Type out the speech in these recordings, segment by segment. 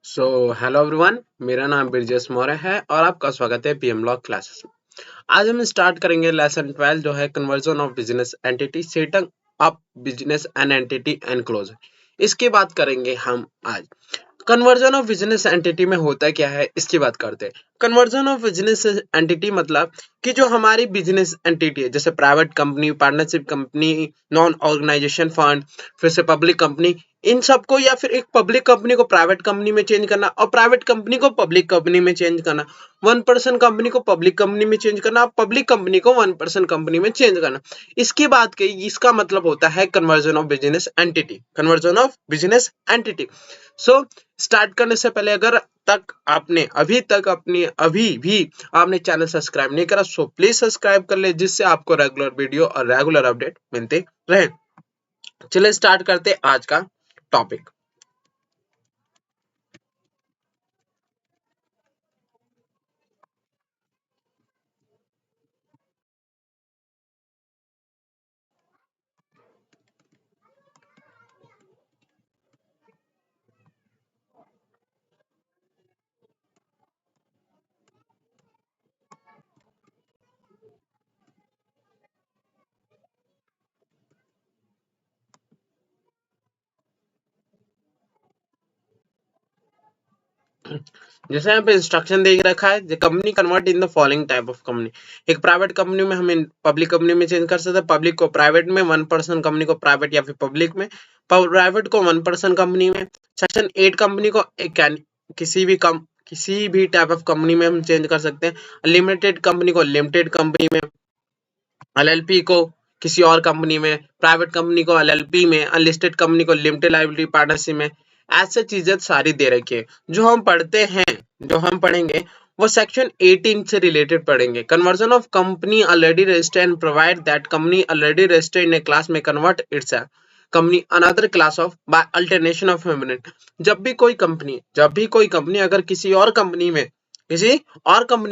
So hello everyone, मेरा नाम ब्रिजेश मौर्य है और आपका स्वागत है पीएम लॉ क्लासेस में। आज हम स्टार्ट करेंगे लेसन 12 जो है conversion of business entity, setting up business and entity and close. इसकी बात करेंगे हम आज। कन्वर्जन ऑफ बिजनेस एंटिटी में होता क्या है, इसकी बात करते हैं। कन्वर्जन ऑफ बिजनेस एंटिटी मतलब कि जो हमारी बिजनेस एंटिटी है, जैसे private company, partnership company, non organisation fund, फिर से पब्लिक कंपनी, इन सबको या फिर एक पब्लिक कंपनी को प्राइवेट कंपनी में चेंज करना और प्राइवेट कंपनी को पब्लिक कंपनी में चेंज करना, वन पर्सन कंपनी को पब्लिक कंपनी में चेंज करना, पब्लिक कंपनी को वन पर्सन कंपनी में चेंज करना। इसकी बात की, इसका मतलब होता है conversion of business entity. Conversion of business entity. So start करने से पहले अगर अभी भी आपने चैनल सब्सक्राइब नहीं करा, सो प्लीज सब्सक्राइब कर ले, जिससे आपको रेगुलर वीडियो और रेगुलर अपडेट मिलते रहे। चलिए स्टार्ट करते आज का टॉपिक। जैसे यहाँ पे इंस्ट्रक्शन दे रखा है, the company convert in the following type of company. एक प्राइवेट कंपनी में हम पब्लिक कंपनी में चेंज कर सकते हैं, पब्लिक को प्राइवेट में, वन पर्सन कंपनी को प्राइवेट या फिर पब्लिक में, प्राइवेट को वन पर्सन कंपनी में। सेक्शन 8 कंपनी को किसी भी टाइप ऑफ कंपनी में हम चेंज कर सकते हैं। लिमिटेड कंपनी को लिमिटेड कंपनी में, एलएलपी को किसी और कंपनी में, प्राइवेट कंपनी को एलएलपी में, अनलिस्टेड कंपनी को लिमिटेड लाइबिलिटी पार्टनरशिप में। ऐसे चीजें सारी दे रखी है। जो हम पढ़ेंगे वो सेक्शन 18 से रिलेटेड पढ़ेंगे। Conversion of company already registered and provide that company already registered in a class में convert its company another class of by alternation of feminine. जब भी कोई कंपनी अगर किसी और कंपनी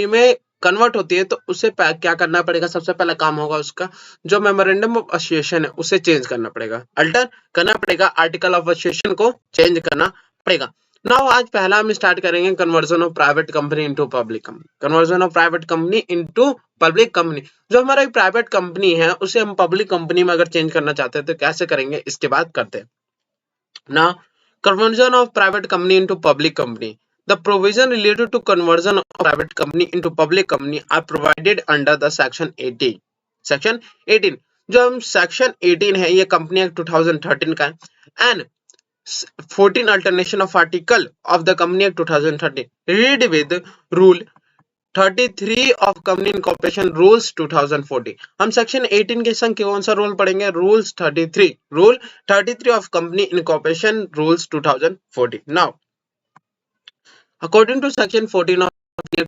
में कन्वर्ट होती है, तो उसे क्या करना पड़ेगा? सबसे पहला काम होगा उसका, जो मेमोरेंडम ऑफ एसोसिएशन है उसे चेंज करना पड़ेगा, अल्टर करना पड़ेगा, आर्टिकल ऑफ एसोसिएशन को चेंज करना पड़ेगा। नाउ आज पहला हम स्टार्ट करेंगे conversion of private company into public company. Conversion of private company into public company. जो हमारा प्राइवेट कंपनी है उसे हम पब्लिक कंपनी में अगर चेंज करना चाहते हैं तो कैसे करेंगे, इसके बाद करते हैं। Now, conversion of private company into public company. The provision related to conversion of private company into public company are provided under the section 18. Section 18 जो हम section 18 है, ये कंपनी एक्ट 2013 का है, and 14 alternation of article of the company act 2013 read with rule 33 of company incorporation rules 2014। हम section 18 के संग कौन सा रूल पढ़ेंगे? Rule 33 of company incorporation rules 2014। Now according to section 14 of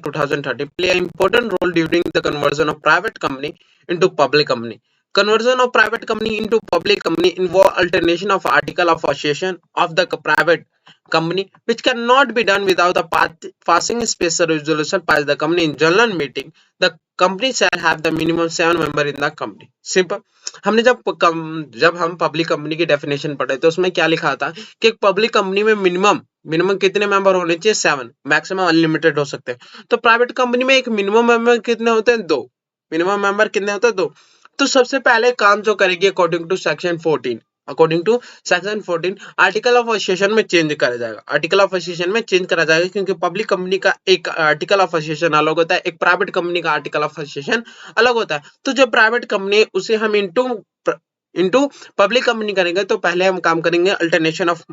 2013 play an important role during the conversion of private company into public company. Conversion of private company into public company involve alternation of article of association of the private company, which cannot be done without the passing special resolution by the company in general meeting. The company shall have the minimum 7 member in the company. Simple. हमने जब हम public company की definition पढ़े तो उसमें क्या लिखा था कि एक पब्लिक कंपनी में मिनिमम कितने मेंबर होने चाहिए? 7। मैक्सिमम अनलिमिटेड हो सकते हैं। तो प्राइवेट कंपनी में एक मिनिमम मेंबर कितने होते हैं? 2। मिनिमम मेंबर कितने होते हैं? 2। तो सबसे पहले काम जो करेगी according to section 14, article of association में चेंज करा जाएगा। आर्टिकल ऑफ एसोसिएशन में चेंज करा जाएगा क्योंकि पब्लिक कंपनी का एक आर्टिकल ऑफ एसोसिएशन अलग होता है, एक प्राइवेट कंपनी का आर्टिकल ऑफ एसोसिएशन अलग होता है। तो जो प्राइवेट कंपनी है उसे हम इनटू पब्लिक कंपनी करेंगे, तो पहले हम काम करेंगे alternation of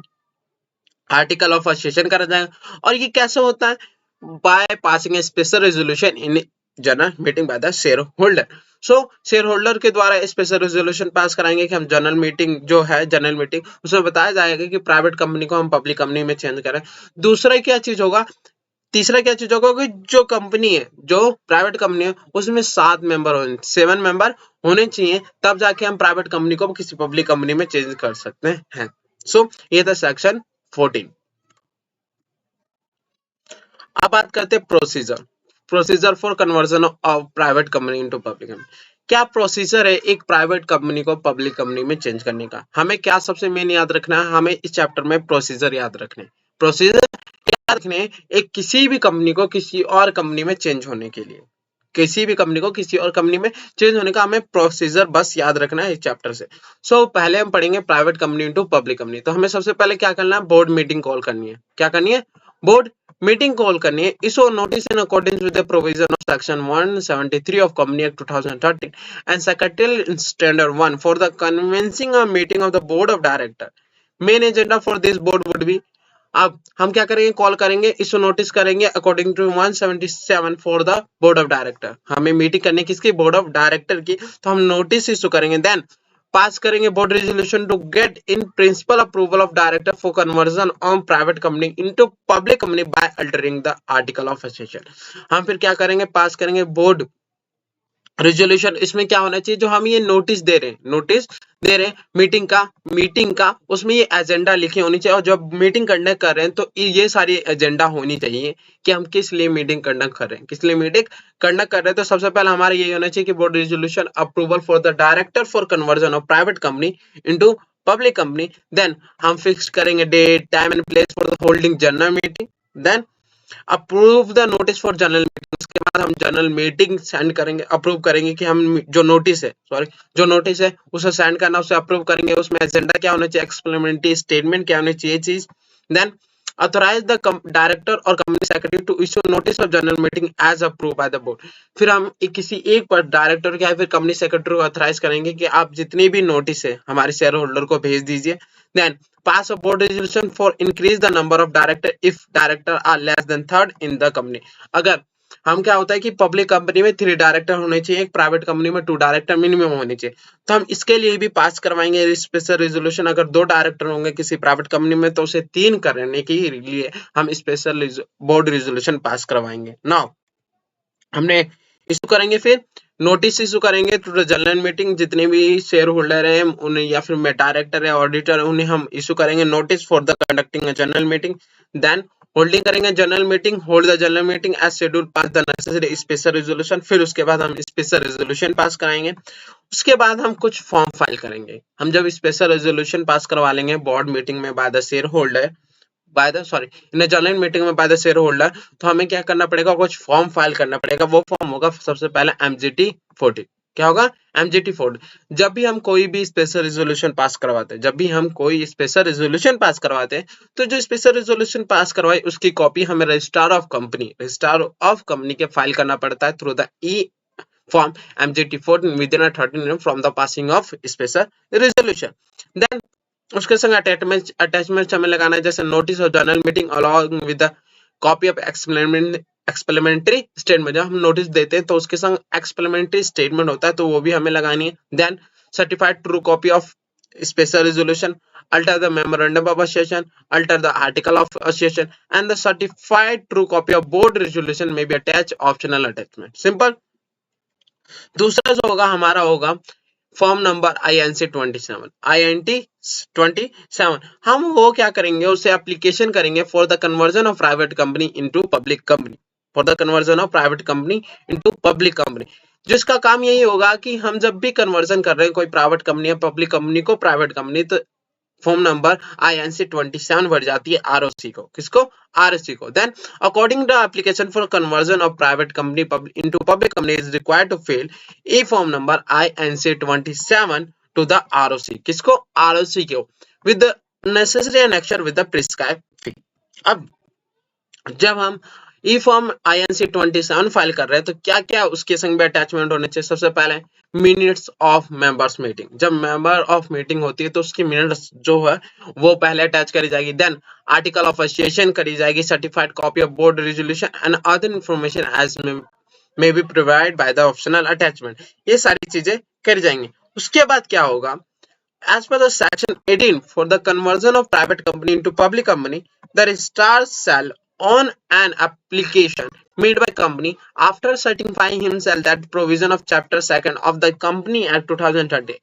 article of association करा जाएगा। और ये कैसे होता है? By passing A special resolution in general meeting by the share holder. So share holder के द्वारा स्पेशल रेजोल्यूशन पास कराएंगे कि हम जनरल मीटिंग उसमें बताया जाएगा कि प्राइवेट कंपनी को हम पब्लिक कंपनी में चेंज करें। तीसरा क्या चीज होगा कि जो कंपनी है, जो प्राइवेट कंपनी है, उसमें 7 मेंबर होने चाहिए, तब जाके हम प्राइवेट कंपनी को किसी पब्लिक कंपनी में चेंज कर सकते हैं। सो ये था सेक्शन 14। अब बात करते हैं procedure for conversion of private company into public company. क्या प्रोसीजर है एक प्राइवेट कंपनी को पब्लिक कंपनी में चेंज करने का? हमें क्या सबसे मेन याद रखना है? हमें इस चैप्टर में प्रोसीजर याद रखने। प्रोसीजर रखने हैं, एक किसी भी कंपनी को किसी और कंपनी में चेंज होने के लिए, किसी भी कंपनी को किसी और कंपनी में चेंज होने का हमें प्रोसीजर बस याद रखना है इस चैप्टर से। पहले हम पढ़ेंगे private company into public company. तो हमें सबसे पहले क्या करना है, बोर्ड मीटिंग कॉल करनी है। क्या करनी है, बोर्ड मीटिंग कॉल करनी है। Issue notice in according with the provision of section 173 of company act 2013 and secretarial standard 1 for the convincing a meeting of the board of director. Main agenda for this board would be, अब हम क्या करेंगे, call करेंगे, issue notice करेंगे according to 177 for the board of director. हमें meeting करनी किसकी, board of director की, तो हम नोटिस इशू करेंगे। देन पास करेंगे board resolution to get in principle approval of director for conversion of private company into public company by altering the article of association. हम फिर क्या करेंगे, पास करेंगे बोर्ड रेजोल्यूशन। इसमें क्या होना चाहिए, जो हम ये नोटिस दे रहे हैं मीटिंग का उसमें ये एजेंडा लिखी होनी चाहिए। और जब मीटिंग कंडक्ट कर रहे हैं तो ये सारी एजेंडा होनी चाहिए कि हम किस लिए मीटिंग कंडक्ट कर रहे हैं, किस लिए मीटिंग कंडक्ट कर रहे हैं। तो सबसे पहले हमारा ये होना चाहिए कि board resolution approval for the director for conversion of private company into public company. Then हम फिक्स करेंगे date, time and place for the holding general meeting. Then approve the notice for general meeting. उसके बाद हम general meeting send करेंगे, approve करेंगे कि हम जो नोटिस है उसे सेंड करना, उसे अप्रूव करेंगे। उसमें एजेंडा क्या होना चाहिए, एक्सप्लेनेटरी स्टेटमेंट क्या होनी चाहिए चीज। देन ऑथराइज द डायरेक्टर और company secretary to issue notice of general meeting as approve by the board. फिर हम किसी एक पर डायरेक्टर क्या फिर कंपनी सेक्रेटरी को ऑथराइज करेंगे कि आप जितनी भी नोटिस है हमारे शेयर होल्डर को भेज दीजिए। Then pass a board resolution for increase the number of director if director are less than third in the company। अगर हम क्या होता है कि पब्लिक कंपनी में 3 डायरेक्टर होने चाहिए, एक प्राइवेट कंपनी में 2 डायरेक्टर मिनिमम होने चाहिए। तो हम इसके लिए भी पास करवाएंगे स्पेशल रेजोल्यूशन। अगर 2 डायरेक्टर होंगे किसी प्राइवेट कंपनी में तो उसे 3 करने के लिए हम स्पेशल बोर्ड रेजोल्यूशन पास करवाएंगे। नाउ हमने इशू करेंगे, फिर नोटिस इशू करेंगे टू द जनरल मीटिंग। जितने भी शेयर होल्डर हैं उन्हें, या फिर डायरेक्टर है, ऑडिटर है, उन्हें हम इशू करेंगे notice for the conducting a general meeting. Then holding करेंगे general meeting, hold the general meeting as schedule, pass the necessary special resolution. फिर उसके बाद हम स्पेशल रेजोल्यूशन पास कराएंगे। उसके बाद हम कुछ फॉर्म फाइल करेंगे। हम जब स्पेशल रेजोल्यूशन पास करवा लेंगे बोर्ड मीटिंग में by the share holder, in general meeting में बाय द शेयर होल्डर, तो हमें क्या करना पड़ेगा, कुछ फॉर्म फाइल करना पड़ेगा। वो फॉर्म होगा सबसे पहले MGT 40। क्या होगा, MGT 40। जब भी हम कोई भी स्पेशल रेजोल्यूशन पास करवाते हैं, तो जो स्पेशल रेजोल्यूशन पास करवाए उसकी कॉपी हमें रजिस्ट्रार ऑफ कंपनी के फाइल करना पड़ता है through the e form MGT 40 within 13 दिन from the passing of special resolution. Then उसके संग अटैचमेंट हमें लगाना है, जैसे notice of general meeting along with the copy of explanatory statement. जब हम नोटिस देते हैं तो उसके संग एक्सप्लेमेंट्री स्टेटमेंट होता है, तो वो भी हमें लगानी है। Then certified true copy of special resolution, alter the memorandum of association, alter the article of association, and the certified true copy of board resolution may be attached optional attachment। Simple. दूसरा जो होगा हमारा होगा form number INC 27। हम वो क्या करेंगे, उसे एप्लीकेशन करेंगे for the conversion of private company into public company, जिसका काम यही होगा कि हम जब भी कन्वर्जन कर रहे हैं कोई प्राइवेट कंपनी या पब्लिक कंपनी को प्राइवेट कंपनी, तो फॉर्म नंबर INC 27 बढ़ जाती है ROC को। किसको, ROC को। Then according to application for conversion of private company into public company is required to fill e form number INC 27 to the ROC। किसको, ROC को, with the necessary annexure with the prescribed fee. अब जब हम ई form INC 27 file कर रहे हैं तो क्या क्या उसके संग में अटैचमेंट होने चाहिए। सबसे पहले मिनट्स ऑफ मेंबर्स मीटिंग। जब मेंबर ऑफ मीटिंग होती है तो उसकी मिनट्स जो है वो पहले अटैच करी जाएगी। देन आर्टिकल ऑफ एसोसिएशन करी जाएगी, certified copy of board resolution and other information as may be provide by the optional attachment. ये सारी चीजें करी जाएंगी। उसके बाद क्या होगा, as per the section 18 for the conversion of private company into public company, the registrar shall on an application made by company after certifying himself that provision of chapter 2 of the Company Act 2030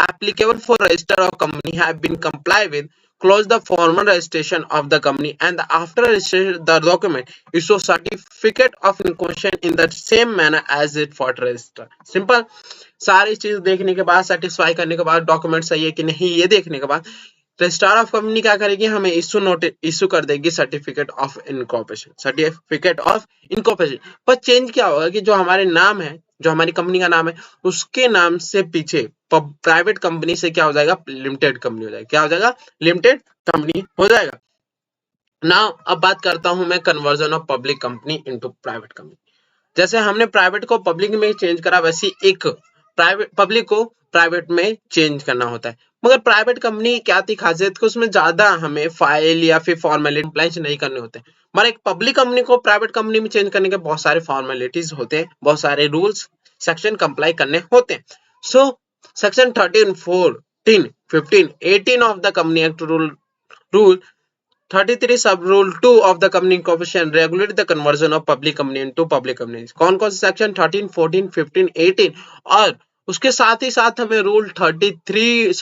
applicable for register of company have been complied with, close the formal registration of the company, and after registration the document issue certificate of incorporation in the same manner as it for register। Simple। सारी चीज देखने के बाद, satisfy करने के बाद, document सही है कि नहीं ये देखने के बाद रजिस्ट्रार ऑफ कंपनी क्या करेगी, हमें इशू कर देगी सर्टिफिकेट ऑफ इनकॉर्पोरेशन। पर चेंज क्या होगा कि जो हमारे नाम है, जो हमारी कंपनी का नाम है, उसके नाम से पीछे प्राइवेट कंपनी से क्या हो जाएगा, लिमिटेड कंपनी हो जाएगा। क्या हो जाएगा, लिमिटेड कंपनी हो जाएगा। नाउ अब बात करता हूं मैं conversion of public company into private company. जैसे हमने प्राइवेट को पब्लिक में चेंज करा, वैसे एक पब्लिक को प्राइवेट में चेंज करना होता है। मगर प्राइवेट कंपनी क्या थी खासियत कि उसमें ज्यादा हमें फाइल या फिर फॉर्मेलिटी अप्लाई नहीं करने होते। मगर एक पब्लिक कंपनी को प्राइवेट कंपनी में चेंज करने के बहुत सारे फॉर्मेलिटीज होते हैं, बहुत सारे रूल्स सेक्शन कंप्लाई करने होते हैं। So section 13, 14, 15, 18 of the company act rule 33 सब rule 2 of the company corporation regulate the conversion of public company into public company. कौन कौन से सेक्शन 13, 14, 15, 18 और उसके साथ ही साथ हमें रूल 33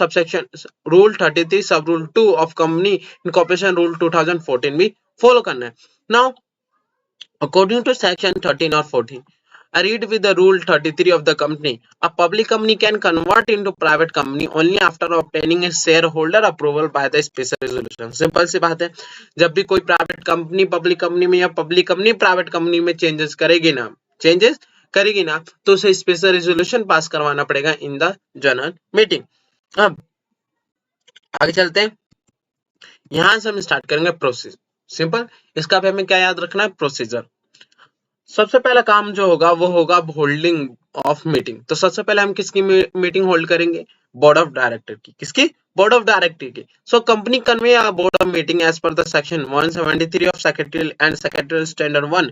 सब rule 2 of company incorporation rule 2014 भी फॉलो करना है। नाउ अकॉर्डिंग टू सेक्शन 13 और 14, I read with the rule 33 of the company. A public company can convert into private company only after obtaining a shareholder approval by the special resolution. Simple सी बात है, जब भी कोई private company public company में या public company private company में changes करेगी ना, तो उसे स्पेशल रेजोल्यूशन पास करवाना पड़ेगा इन द जनरल मीटिंग। अब आगे चलते हैं, यहां से हम स्टार्ट करेंगे प्रोसीजर। सिंपल, इसका भी हमें क्या याद रखना है, प्रोसीजर। सबसे पहला काम जो होगा वो होगा होल्डिंग ऑफ मीटिंग। तो सबसे पहले हम किसकी मीटिंग होल्ड करेंगे, बोर्ड ऑफ डायरेक्टर की। किसकी, बोर्ड ऑफ डायरेक्टर की। So company convey a board of meeting as per the section 173 of secretarial and secretarial standard 1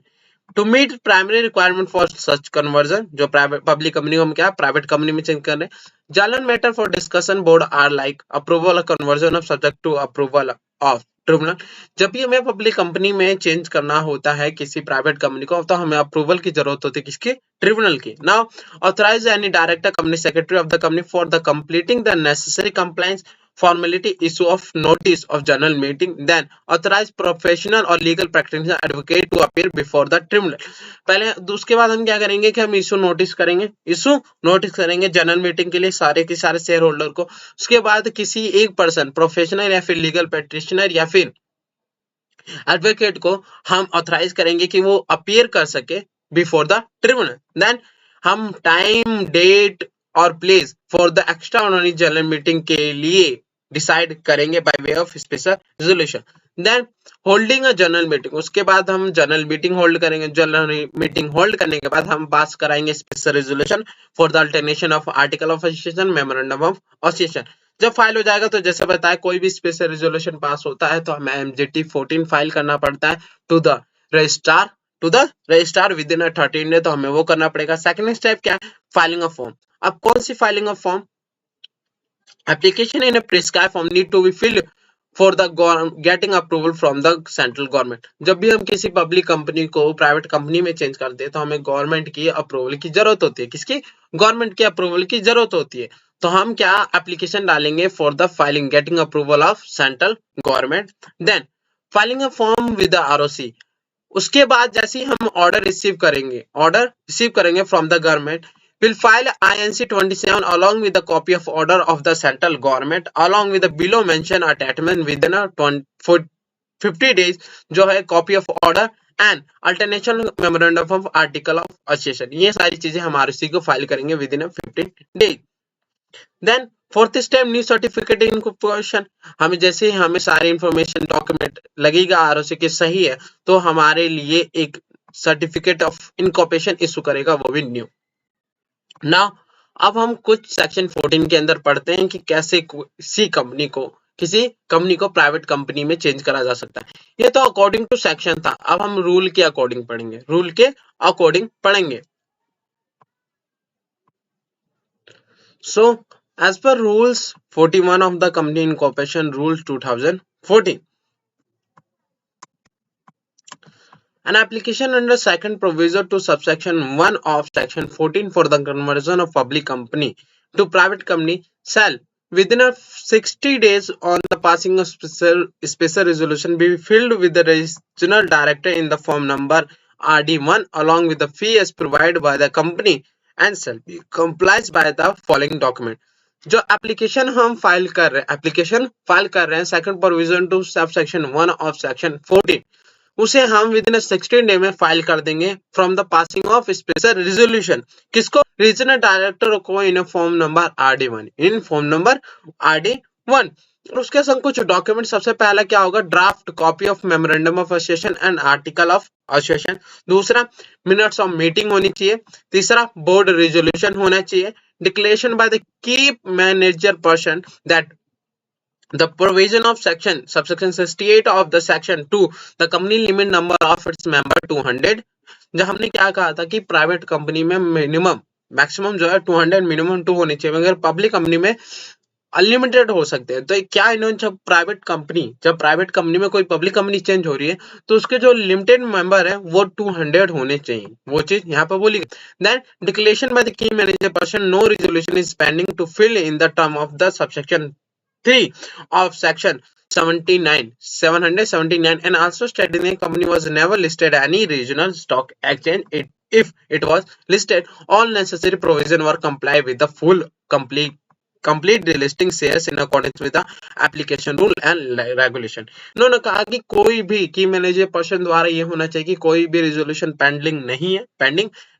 to meet primary requirement for such conversion. जो private public company को हम क्या private company में change कर रहे हैं। General matter for discussion board are like approval of conversion of subject to approval of tribunal. जब भी हमें पब्लिक कंपनी में चेंज करना होता है किसी प्राइवेट कंपनी को, तो हमें अप्रूवल की जरूरत होती है, किसकी, ट्रिब्यूनल की। Now authorise any director company secretary of the company for the completing the necessary compliance formality issue of notice of general meeting, then authorize professional और legal practitioner advocate to appear before the tribunal। पहले उसके बाद हम क्या करेंगे कि हम issue notice करेंगे जनरल मीटिंग के लिए सारे के सारे शेयर होल्डर को। उसके बाद किसी एक पर्सन प्रोफेशनल या फिर लीगल प्रैक्टिशनर या फिर एडवोकेट को हम ऑथराइज करेंगे कि वो अपीयर कर सके बिफोर द ट्रिब्यूनल। देन हम टाइम, डेट और place for the extraordinary general meeting के लिए डिसाइड करेंगे by way of special resolution. Then holding a general meeting, उसके बाद हम जनरल मीटिंग होल्ड करेंगे। जनरल मीटिंग होल्ड करने के बाद हम पास कराएंगे special resolution for the alternation of article of association, memorandum of association. जब फाइल हो जाएगा तो जैसे बताया कोई भी स्पेशल रेजोल्यूशन पास होता है तो हमें एमजीटी 14 फाइल करना पड़ता है to the registrar within 13 day, तो हमें वो करना पड़ेगा। सेकंड स्टेप क्या है, फाइलिंग ऑफ फॉर्म। अब कौन सी filing of form, application in a prescribe form need to be filled for the getting approval from the central government. जब भी हम किसी पब्लिक कंपनी को प्राइवेट कंपनी में चेंज करते हैं तो हमें गवर्नमेंट की अप्रूवल की जरूरत होती है। किसकी, गवर्नमेंट की अप्रूवल की जरूरत होती है। तो हम क्या एप्लीकेशन डालेंगे for the filing getting approval of central government. Then filing a form with ROC. उसके बाद जैसे ही हम ऑर्डर रिसीव करेंगे from the government, will file INC 27 along with the copy of order of the central government along with the below mentioned attachment within a 50 days, जो है copy of order and alternation memorandum of article of association। ये सारी चीजें हम ROC को file करेंगे within 15 days। Then fourth step, new certificate incorporation. हमें जैसे ही हमें सारी इंफॉर्मेशन डॉक्यूमेंट लगेगा ROC के सही है तो हमारे लिए एक सर्टिफिकेट ऑफ इनकॉर्पोरेशन इशू करेगा, वो भी न्यू। नाउ अब हम कुछ सेक्शन 14 के अंदर पढ़ते हैं कि कैसे किसी कंपनी को प्राइवेट कंपनी में चेंज करा जा सकता है। ये तो अकॉर्डिंग टू सेक्शन था, अब हम रूल के अकॉर्डिंग पढ़ेंगे। So as per rules 41 of the company incorporation rules 2014, an application under second provision to subsection 1 of section 14 for the conversion of public company to private company shall within 60 days on the passing of special resolution be filled with the regional director in the form number RD1 along with the fee as provided by the company and shall be complied by the following document। जो application हम file कर रहे हैं, application file कर रहे हैं second provision to sub section 1 of section 14, उसे हम विद इन 16 डे में फाइल कर देंगे from the passing of special resolution. किसको? रीजनल डायरेक्टर को इन फॉर्म नंबर RD1, इन फॉर्म नंबर RD1। और उसके संग कुछ डॉक्यूमेंट, सबसे पहला क्या होगा? Draft copy of memorandum of association and article of association. दूसरा, मिनट्स ऑफ मीटिंग होनी चाहिए। तीसरा, बोर्ड रेजोल्यूशन होना चाहिए। Declaration by the key manager person that the provision of subsection 68 of the section 2 the company limit number of its member 200। जब हमने क्या कहा था कि प्राइवेट कंपनी में मिनिमम मैक्सिमम जो है 200 मिनिमम 2 होनी चाहिए, मगर पब्लिक कंपनी में अनलिमिटेड हो सकते हैं। तो क्या इन्होंने जब प्राइवेट कंपनी में कोई पब्लिक कंपनी चेंज हो रही है तो उसके जो लिमिटेड मेंबर है वो 200 होने चाहिए, वो चीज यहाँ पर बोली गई। Then declaration by the key manager person no resolution is pending to fill in the term of the subsection 3 of section 779 and also stating the company was never listed any regional stock exchange. If it was listed, all necessary provision were complied with the full complete delisting shares in accordance with the application rule and regulation। इन्होंने कहा कि कोई भी की manager person द्वारा ये होना चाहिए कि कोई भी रिजोल्यूशन पेंडिंग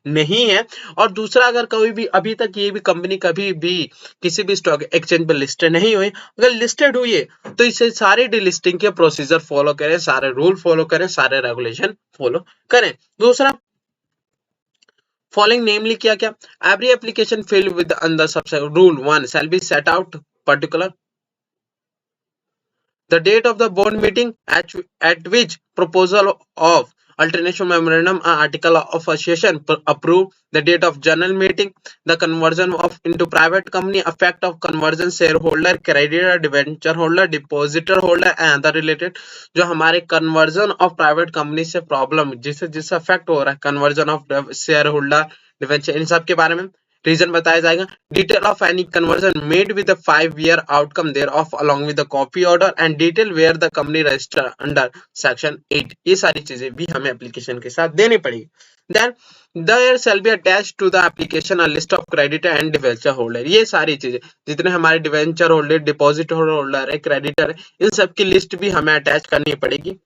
नहीं है। और दूसरा, अगर कोई भी अभी तक ये भी कंपनी कभी भी किसी भी स्टॉक एक्सचेंज पर लिस्टेड नहीं हुई, अगर लिस्टेड हुई है तो इसे सारे डिलिस्टिंग के प्रोसीजर फॉलो करें, सारे रूल फॉलो करें, सारे रेगुलेशन फॉलो करें। दूसरा, फॉलोइंग नेमली क्या every application fill with under subsection rule 1 shall be set out particular the date of the board meeting at which proposal of alternation memorandum or article of association approved, the date of general meeting, the conversion of into private company, effect of conversion shareholder, creditor, debenture holder, depositor holder and other related। जो हमारे conversion of private company से problem जिससे affect हो रहा है, conversion of share holder, debenture, इन सब के बारे में रीजन बताया जाएगा। Detail of any conversion made with 5-year outcome there of along with the copy order and detail where the company register under section 8। ये सारी चीजें भी हमें एप्लीकेशन के साथ देनी पड़ेगी। Then there shall be attached to the application a list of creditor and debenture holder। ये सारी चीजें जितने हमारे डिवेंचर होल्डर, डिपॉजिट होल्डर है, क्रेडिटर है, इन सब की लिस्ट भी हमें अटैच करनी पड़ेगी।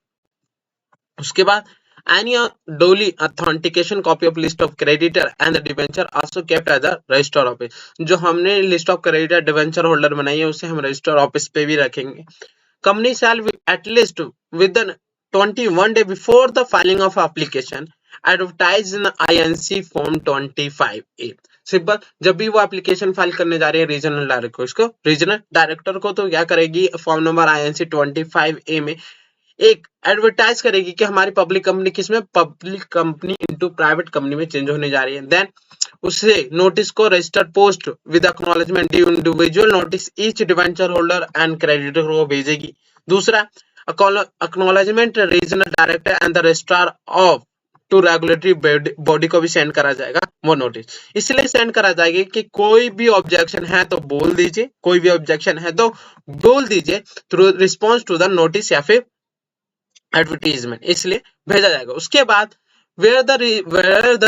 उसके बाद any duly authentication copy of list of creditor and the debenture also kept as a register office। जो हमने list of creditor debenture holder बनाई है उसे हम register office पे भी रखेंगे। company shall at least within 21 days before the filing of application advertise in INC form 25A। Simple, जब भी वो एप्लीकेशन फाइल करने जा रही है रीजनल डायरेक्टर को, इसको रीजनल डायरेक्टर को तो क्या करेगी, फॉर्म नंबर INC 25A में एक एडवर्टाइज करेगी कि हमारी पब्लिक कंपनी किसमें, public company into private company में चेंज होने जा रही है। देन उससे नोटिस को registered post with acknowledgement due individual notice each debenture holder and creditor को भेजेगी। दूसरा, acknowledgement regional director and the registrar of to regulatory body को भी सेंड करा जाएगा वो नोटिस। इसलिए सेंड करा जाएगा कि कोई भी ऑब्जेक्शन है तो बोल दीजिए, कोई भी ऑब्जेक्शन है तो बोल दीजिए through response to the notice या फिर एडवर्टीजमेंट, इसलिए भेजा जाएगा। उसके बाद where the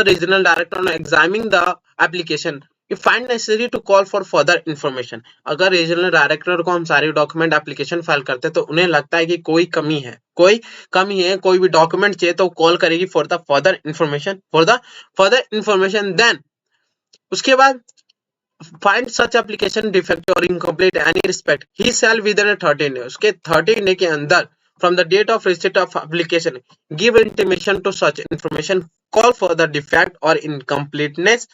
regional director examining the application if find necessary to call for further information। अगर रीजनल डायरेक्टर को हम सारे डॉक्यूमेंट एप्लीकेशन फाइल करते हैं तो उन्हें लगता है कि कोई कमी है, कोई भी डॉक्यूमेंट चाहिए तो कॉल करेगी for the further information. Then उसके बाद find such application defective or incomplete in any respect, he shall within 13 days, उसके 13 डे के अंदर from the date of receipt of application give intimation to such information, call for the defect or incompleteness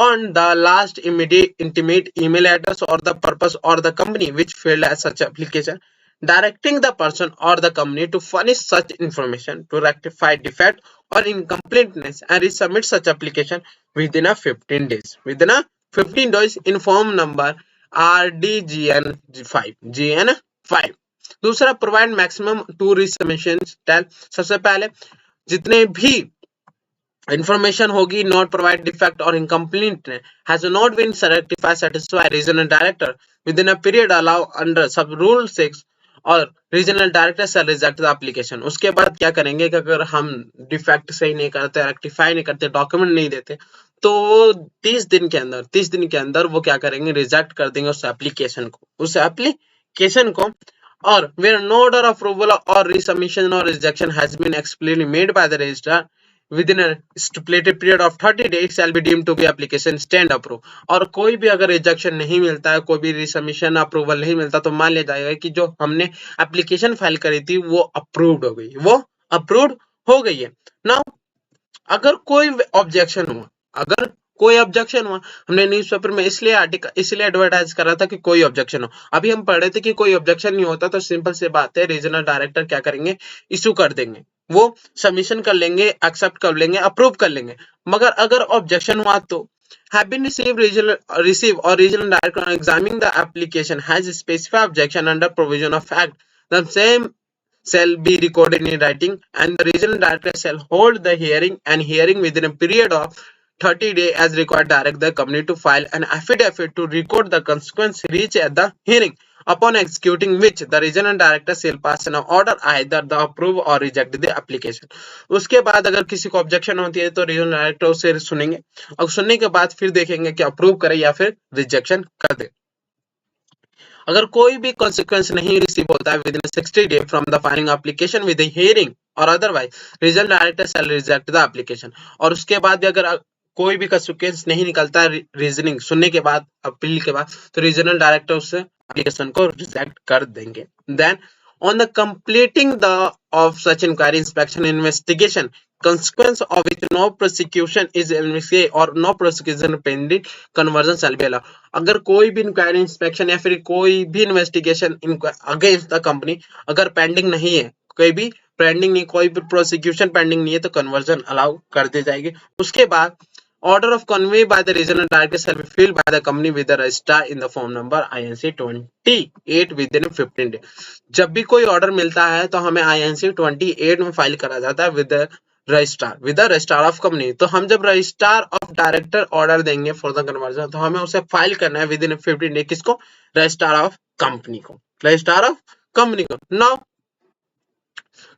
on the last immediate intimate email address or the purpose or the company which failed as such application, directing the person or the company to furnish such information to rectify defect or incompleteness and resubmit such application within a 15 days in form number RDGN5। दूसरा, provide maximum 2 resubmission time. सबसे पहले जितने भी information होगी not provide defect और incomplete has not been rectified satisfy regional director within a period allow under sub rule 6 और regional director से reject the application. उसके बाद क्या करेंगे कि अगर हम डिफेक्ट सही नहीं करते, रेक्टिफाई नहीं करते, डॉक्यूमेंट नहीं देते तो 30 दिन के अंदर वो क्या करेंगे, रिजेक्ट कर देंगे उस एप्लीकेशन को। और where no order of approval or resubmission or rejection has been explicitly made by the registrar within a stipulated period of 30 days shall be deemed to be application stand approved। और कोई भी अगर rejection नहीं मिलता है, कोई भी resubmission approval नहीं मिलता, तो मान लिया जाएगा कि जो हमने एप्लीकेशन फाइल करी थी वो अप्रूव्ड हो गई है। नाउ अगर कोई ऑब्जेक्शन हुआ, हमने न्यूज़पेपर में इसलिए एडवर्टाइज करा था कि कोई ऑब्जेक्शन हो। अभी हम पढ़ रहे थे कि कोई ऑब्जेक्शन नहीं होता, तो सिंपल सी बात है, रीजनल डायरेक्टर क्या करेंगे, इशू कर देंगे, वो सबमिशन कर लेंगे, एक्सेप्ट कर लेंगे, अप्रूव कर लेंगे। मगर अगर ऑब्जेक्शन हुआ तो have been received or regional director on examining the application has specified objection under provision of act, the same shall be recorded in writing and the regional director shall hold the hearing within a period of 30 days as required, direct the company to file an affidavit to record the consequence reached at the hearing, upon executing which the regional director shall pass an order either the approve or reject the application। उसके बाद अगर किसी को objection होती है तो regional director उसे सुनेंगे और सुनने के बाद फिर देखेंगे कि अप्रूव करे या फिर रिजेक्शन कर दे। अगर कोई भी कॉन्सिक्वेंस नहीं रिसीव होता है within 60 days from the filing application with hearing और otherwise, regional director shall reject the application. और उसके बाद भी अगर कोई भी कॉन्सिक्वेंस नहीं निकलता है रीजनिंग सुनने के बाद, अपील के बाद, तो रीजनल डायरेक्टर उस एप्लीकेशन को रिजेक्ट कर देंगे। Then on the completing the of such inquiry, inspection, investigation, consequence of which no prosecution is initiated or no prosecution pending, conversion shall be allowed। अगर कोई भी इंक्वायरी, इंस्पेक्शन या फिर कोई भी इन्वेस्टिगेशन अगेंस्ट द कंपनी अगर pending नहीं है, कोई भी प्रोसिक्यूशन पेंडिंग नहीं है, तो कन्वर्जन अलाउ कर दी जाएगी। उसके बाद order of convey by the regional director shall be filled by the company with the registrar in the form number INC 28 within 15 days। जब भी कोई ऑर्डर मिलता है तो हमें INC 28 में फाइल करा जाता है विद रजिस्ट्रार ऑफ कंपनी। तो हम जब रजिस्ट्रार ऑफ डायरेक्टर ऑर्डर देंगे फॉर द कन्वर्जन, तो हमें उसे फाइल करना है विद इन 15 डे। किसको? रजिस्ट्रार ऑफ कंपनी को। Now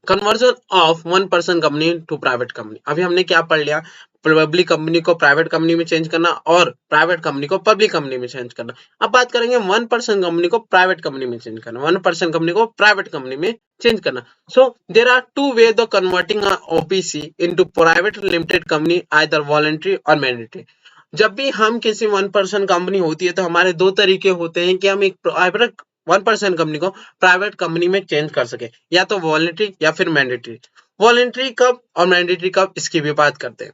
conversion of one person company to private company. अभी हमने क्या पढ़ लिया, पब्लिक कंपनी को प्राइवेट कंपनी में चेंज करना और प्राइवेट कंपनी को पब्लिक कंपनी में चेंज करना। अब बात करेंगे वन पर्सन कंपनी को प्राइवेट कंपनी में चेंज करना, सो there are two ways the converting OPC into private limited company, either voluntary or mandatory. जब भी हम किसी वन पर्सन कंपनी होती है तो हमारे दो तरीके होते हैं कि हम एक प्राइवेट वन पर्सन कंपनी को प्राइवेट कंपनी में चेंज कर सके, या तो वॉलंटरी या फिर मैंडेटरी। वॉलंटरी कब और मैंडेटरी कब, इसकी भी बात करते हैं।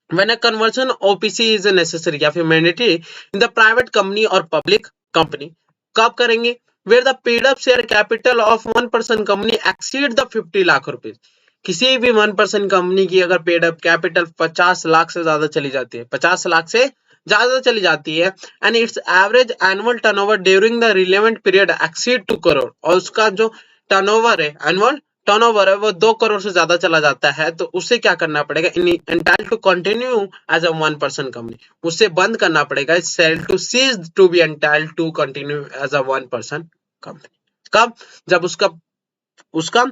When a conversion OPC is necessary या फिर mandatory in the private company or public company, कब करेंगे? Where the paid up share capital of one person company exceed the 50 lakh रुपए। किसी भी वन पर्सन कंपनी की अगर पेड अप कैपिटल 50 लाख से ज्यादा चली जाती है, 50 लाख से ज्यादा चली जाती है, and it's average annual turnover during the relevant period exceed 2 crore, और उसका जो टर्नओवर है, एनुअल टर्नओवर है, वो 2 करोड़ से ज्यादा चला जाता है, तो उसे क्या करना पड़ेगा? Entitled to continue as a one person company, उसे बंद करना पड़ेगा। Shall to cease to be entitled to continue as a one person company. कब? जब उसका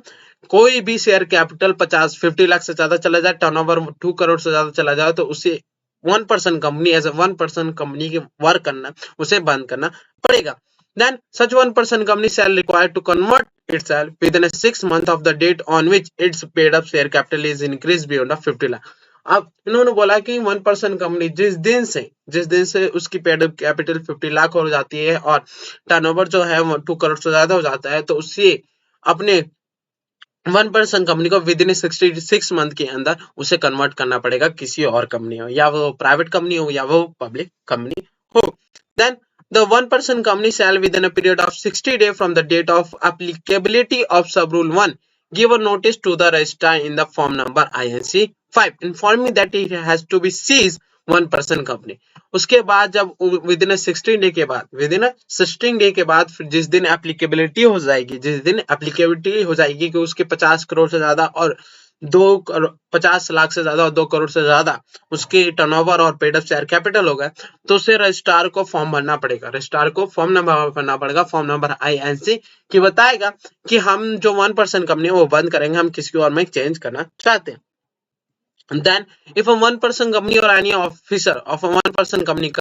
कोई भी शेयर कैपिटल 50 लाख से ज्यादा चला जाए, टर्नओवर 2 करोड़ से ज्यादा चला जाए, तो उसे one person company as a one person company के वर्क करना, उसे बंद करना पड़ेगा। Then such one person company shall require to convert itself within 6 months of the date on which its paid up share capital is increased beyond 50 lakh। अब इन्होंने बोला कि वन पर्सन कंपनी जिस दिन से उसकी पेड अप कैपिटल 50 लाख हो जाती है और टर्नओवर जो है 2 करोड़ से ज्यादा हो जाता है, तो उसे अपने वन पर्सन कंपनी को विद इन 66 मंथ के अंदर उसे कन्वर्ट करना पड़ेगा किसी और कंपनी हो, या वो प्राइवेट कंपनी हो या वो पब्लिक कंपनी हो। Then the one person company shall within a period of 60 days from the date of applicability of sub rule 1 give a notice to the registrar in the form number INC 5 informing that it has to be seized one person company। उसके बाद जब within 16 day के बाद फिर जिस दिन applicability हो जाएगी कि उसके 50 करोड़ से ज्यादा और 50 लाख से ज्यादा और 2 करोड़ से ज्यादा उसके टर्नओवर और पेड अप शेयर कैपिटल होगा, तो उसे रजिस्ट्रार को फॉर्म भरना पड़ेगा। फॉर्म नंबर INC कि बताएगा कि हम जो वन पर्सन कंपनी है वो बंद करेंगे, हम किसी और में चेंज करना चाहते हैं। And then, if a one-person company or any officer of a one-person company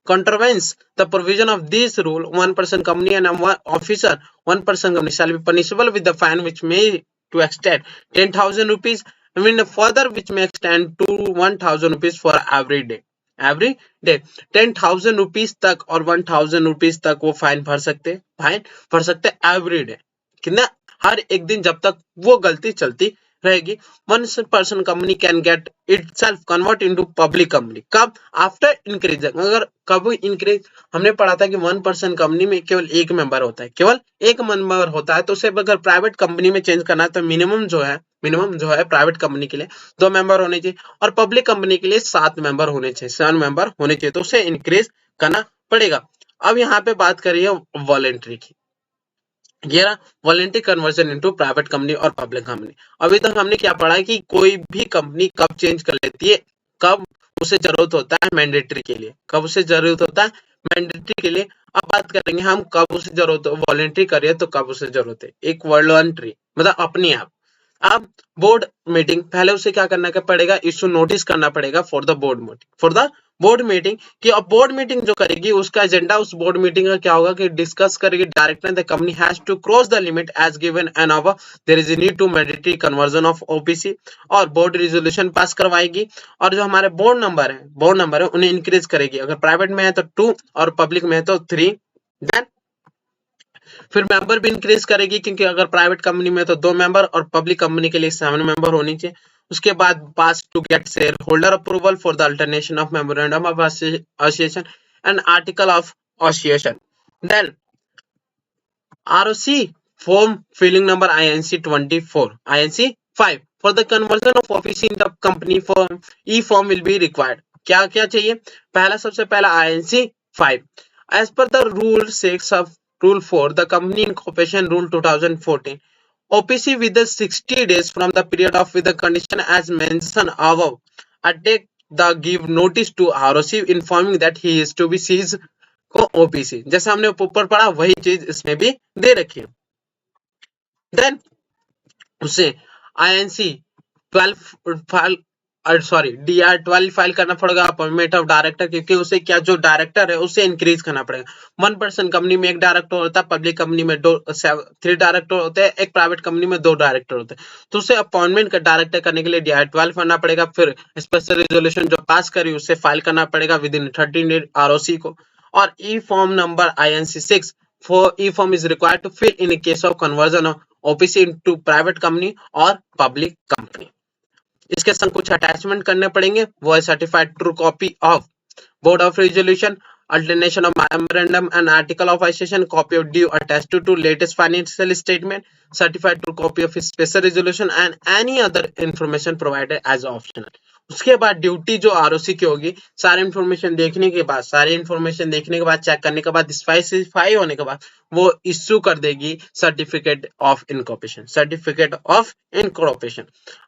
contravenes the provision of this rule, one-person company and a officer, one-person company shall be punishable with the fine which may to extend 10,000 rupees, I mean further which may extend to 1,000 rupees for every day. Every day 10,000 rupees तक और 1,000 rupees तक वो fine भर सकते every day. कितना? हर एक दिन जब तक वो गलती चलती रहेगी। One person company can get itself convert into public company. कब? After increasing. अगर कब इंक्रीज, हमने पढ़ा था कि वन पर्सन कंपनी में केवल एक मेंबर होता है, केवल एक मेंबर होता है, तो उसे अगर प्राइवेट कंपनी में चेंज करना है तो मिनिमम जो है प्राइवेट कंपनी के लिए 2 मेंबर होने चाहिए और पब्लिक कंपनी के लिए 7 मेंबर होने चाहिए, 7 मेंबर होने चाहिए, तो उसे इंक्रीज करना पड़ेगा। अब यहाँ पे बात करिए वॉलेंट्री की। ये रहा voluntary conversion into private company और पब्लिक कंपनी। अभी तक हमने क्या पढ़ा है कि कोई भी कंपनी कब चेंज कर लेती है, कब उसे जरूरत होता है मैंडेटरी के लिए, कब उसे जरूरत होता है मैंडेटरी के लिए। अब बात करेंगे हम कब उसे जरूरत है वॉलेंट्री करिए तो कब उसे जरूरत है। एक वॉलंटरी मतलब अपने आप। अब बोर्ड मीटिंग, पहले उसे क्या करना पड़ेगा, इशू नोटिस करना पड़ेगा फॉर द बोर्ड मीटिंग कि अब बोर्ड मीटिंग जो करेगी उसका एजेंडा उस बोर्ड मीटिंग का क्या होगा कि डिस्कस करेगी director the company has to cross the limit as given and above there is need to mandatory conversion of OPC, और बोर्ड रिजोल्यूशन पास करवाएगी। और जो हमारे बोर्ड नंबर है उन्हें इंक्रीज करेगी। अगर प्राइवेट में है तो 2 और पब्लिक में है तो 3। देन फिर मेंबर भी इंक्रीज करेगी, क्योंकि अगर प्राइवेट कंपनी में तो 2 मेंबर और पब्लिक कंपनी के लिए 7 मेंबर होनी चाहिए। उसके बाद pass to get share holder approval for the alternation of memorandum of association and article of association. Then ROC form filling number INC 24, INC 5 for the conversion of office in the company form, E-form will be required। क्या क्या चाहिए? पहला, सबसे पहला INC 5 as per the rule 6 of rule 4 the company incorporation rule 2014 OPC with the 60 days from the period of with the condition as mentioned above take the give notice to ROC informing that he is to be seized को OPC, जैसे हमने ऊपर पढ़ा वही चीज इसमें भी दे रखी है। देन उसे INC 12 फाइल DR 12 फाइल करना पड़ेगा अपॉइंटमेंट ऑफ डायरेक्टर, क्योंकि उसे क्या जो डायरेक्टर है उसे इंक्रीज करना पड़ेगा। 1 पर्सन कंपनी में 1 डायरेक्टर होता है, पब्लिक कंपनी में 3 डायरेक्टर होते हैं, एक प्राइवेट कंपनी में 2 डायरेक्टर होते हैं, तो उसे अपॉइंटमेंट का डायरेक्टर करने के लिए DR 12 करना पड़ेगा। फिर स्पेशल रिजोल्यूशन जो पास करी उसे फाइल करना पड़ेगा विद इन 13 डेज ROC को। और ई form number INC 6 for E-form is required to fill in a case of conversion of OPC into private company और public company। इसके संग कुछ अटैचमेंट करने पड़ेंगे, वो है certified true copy of board of resolution, alternation of memorandum and article of association, copy of due attached to latest financial statement, certified true copy of special resolution and any other information provided as optional। उसके बाद duty जो ROC की होगी, सारे information देखने के बाद check करने के बाद स्पेसिफाई होने के बाद वो इश्यू कर देगी सर्टिफिकेट ऑफ इनकॉर्पोरेशन।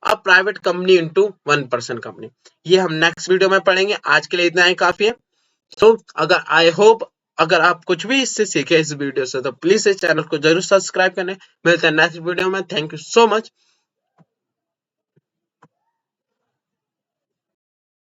अब private company into 1 person company, ये हम नेक्स्ट वीडियो में पढ़ेंगे। आज के लिए इतना ही काफी है। तो अगर आई होप अगर आप कुछ भी इससे सीखे इस वीडियो से तो प्लीज इस चैनल को जरूर सब्सक्राइब करें। मिलते हैं नेक्स्ट वीडियो में। Thank you so much.